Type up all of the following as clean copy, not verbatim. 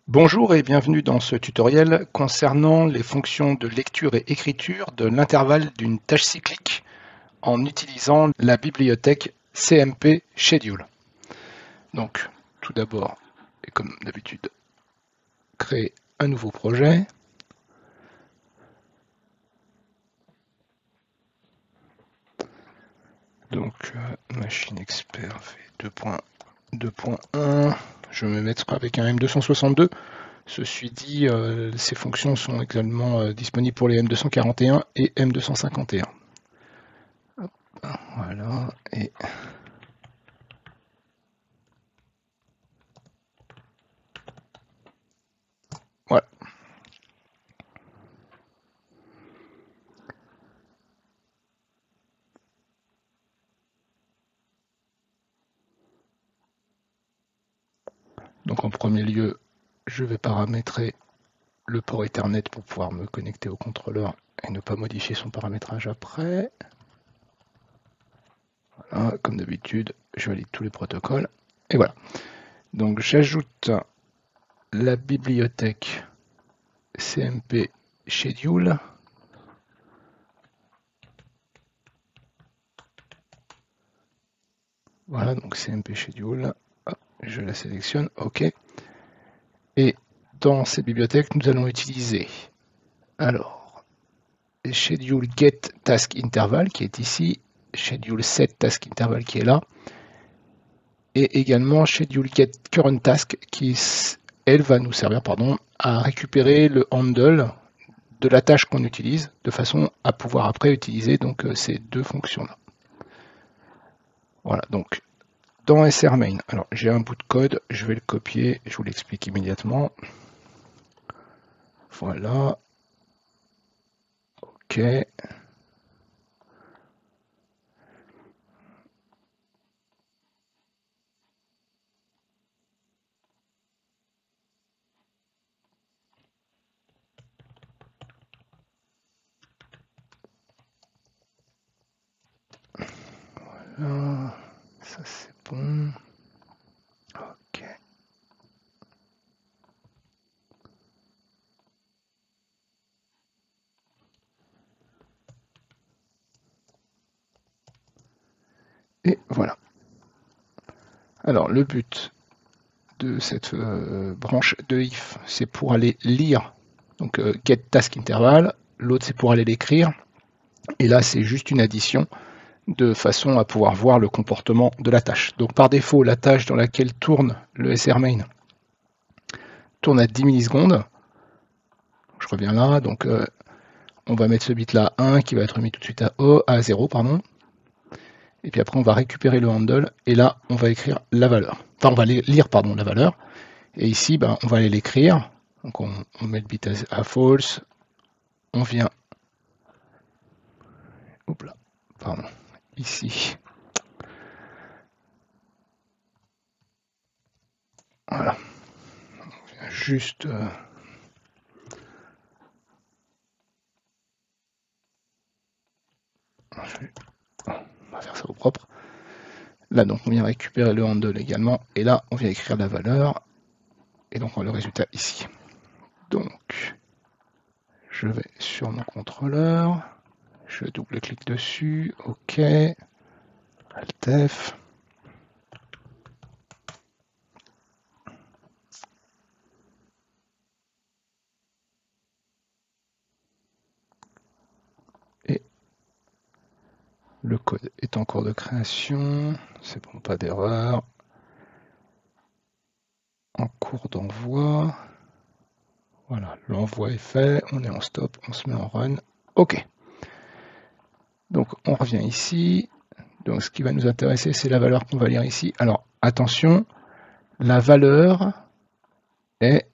Bonjour et bienvenue dans ce tutoriel concernant les fonctions de lecture et écriture de l'intervalle d'une tâche cyclique en utilisant la bibliothèque CMP Schedule. Donc, tout d'abord, et comme d'habitude, créer un nouveau projet. Donc, machine expert v2.2.1. Je vais me mettre avec un M262. Ceci dit, ces fonctions sont également disponibles pour les M241 et M251. Voilà, et voilà. Donc en premier lieu, je vais paramétrer le port Ethernet pour pouvoir me connecter au contrôleur et ne pas modifier son paramétrage après. Voilà, comme d'habitude, je valide tous les protocoles. Et voilà. Donc j'ajoute la bibliothèque CMP Schedule. Voilà, donc CMP Schedule. Hop, je la sélectionne, OK. Et dans cette bibliothèque, nous allons utiliser alors Schedule Get Task Interval qui est ici, Schedule Set Task Interval qui est là, et également Schedule Get Current Task qui, elle, va nous servir à récupérer le handle de la tâche qu'on utilise de façon à pouvoir après utiliser donc ces deux fonctions-là. Voilà, donc dans SRMain, alors j'ai un bout de code, je vais le copier, je vous l'explique immédiatement. Voilà. OK. Voilà. Ça c'est bon. OK. Et voilà. Alors le but de cette branche de if, c'est pour aller lire, donc get task interval, l'autre c'est pour aller l'écrire, et là c'est juste une addition de façon à pouvoir voir le comportement de la tâche. Donc par défaut, la tâche dans laquelle tourne le SRMain tourne à 10 millisecondes. Je reviens là, donc on va mettre ce bit là 1 qui va être mis tout de suite à 0, pardon. Et puis après on va récupérer le handle, et là on va écrire la valeur. Enfin on va lire la valeur. Et ici, on va aller l'écrire. Donc on met le bit à false. On vient. Oups là, pardon. Ici. Voilà. On vient juste. On va faire ça au propre. Là, donc, on vient récupérer le handle également. Et là, on vient écrire la valeur. Et donc, on a le résultat ici. Donc, je vais sur mon contrôleur. Je double-clique dessus. OK. Alt F. Et le code est en cours de création. C'est bon, pas d'erreur. En cours d'envoi. Voilà, l'envoi est fait, on est en stop, on se met en run. OK. Donc on revient ici. Donc ce qui va nous intéresser, c'est la valeur qu'on va lire ici. Alors attention, la valeur est,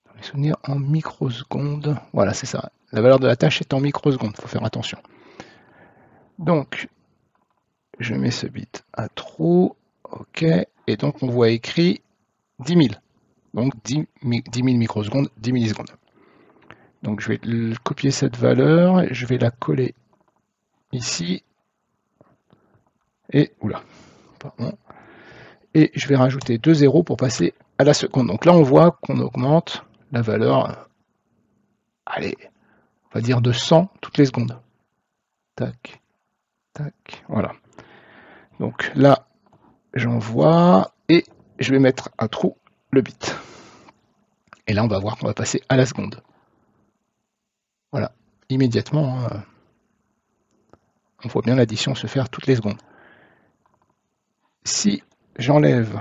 dans mes souvenirs, en microsecondes. Voilà, c'est ça. La valeur de la tâche est en microsecondes, il faut faire attention. Donc, je mets ce bit à true. OK. Et donc on voit écrit 10 000. Donc 10 000 microsecondes, 10 millisecondes. Donc je vais copier cette valeur, je vais la coller ici, et oula, pardon. et je vais rajouter 2 zéros pour passer à la seconde. Donc là, on voit qu'on augmente la valeur, allez, on va dire de 100 toutes les secondes. Tac, tac, voilà. Donc là, j'envoie et je vais mettre un trou le bit. Et là, on va voir qu'on va passer à la seconde. Voilà, immédiatement, hein, on voit bien l'addition se faire toutes les secondes. Si j'enlève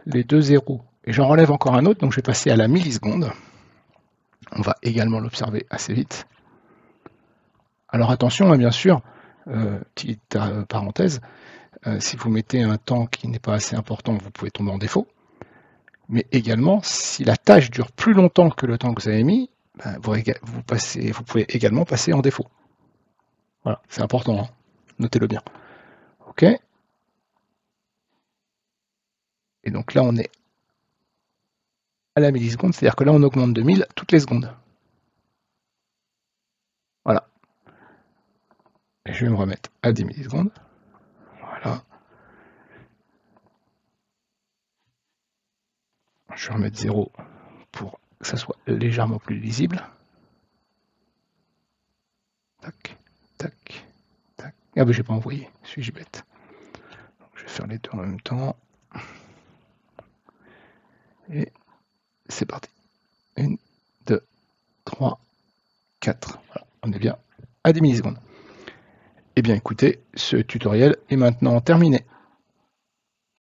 les 2 zéros et j'en relève encore un autre, donc je vais passer à la milliseconde. On va également l'observer assez vite. Alors attention, hein, bien sûr, petite parenthèse, si vous mettez un temps qui n'est pas assez important, vous pouvez tomber en défaut. Mais également, si la tâche dure plus longtemps que le temps que vous avez mis, ben, vous pouvez également passer en défaut. Voilà, c'est important, hein. Notez-le bien. OK. Et donc là, on est à la milliseconde, c'est-à-dire que là, on augmente de 1000 toutes les secondes. Voilà. Et je vais me remettre à 10 millisecondes. Voilà. Je vais remettre 0 pour que ça soit légèrement plus lisible. Tac, tac, tac. Ah ben j'ai pas envoyé, suis-je bête. Donc, je vais faire les deux en même temps. Et c'est parti. 1, 2, 3, 4. Voilà, on est bien à 10 millisecondes. Eh bien écoutez, ce tutoriel est maintenant terminé.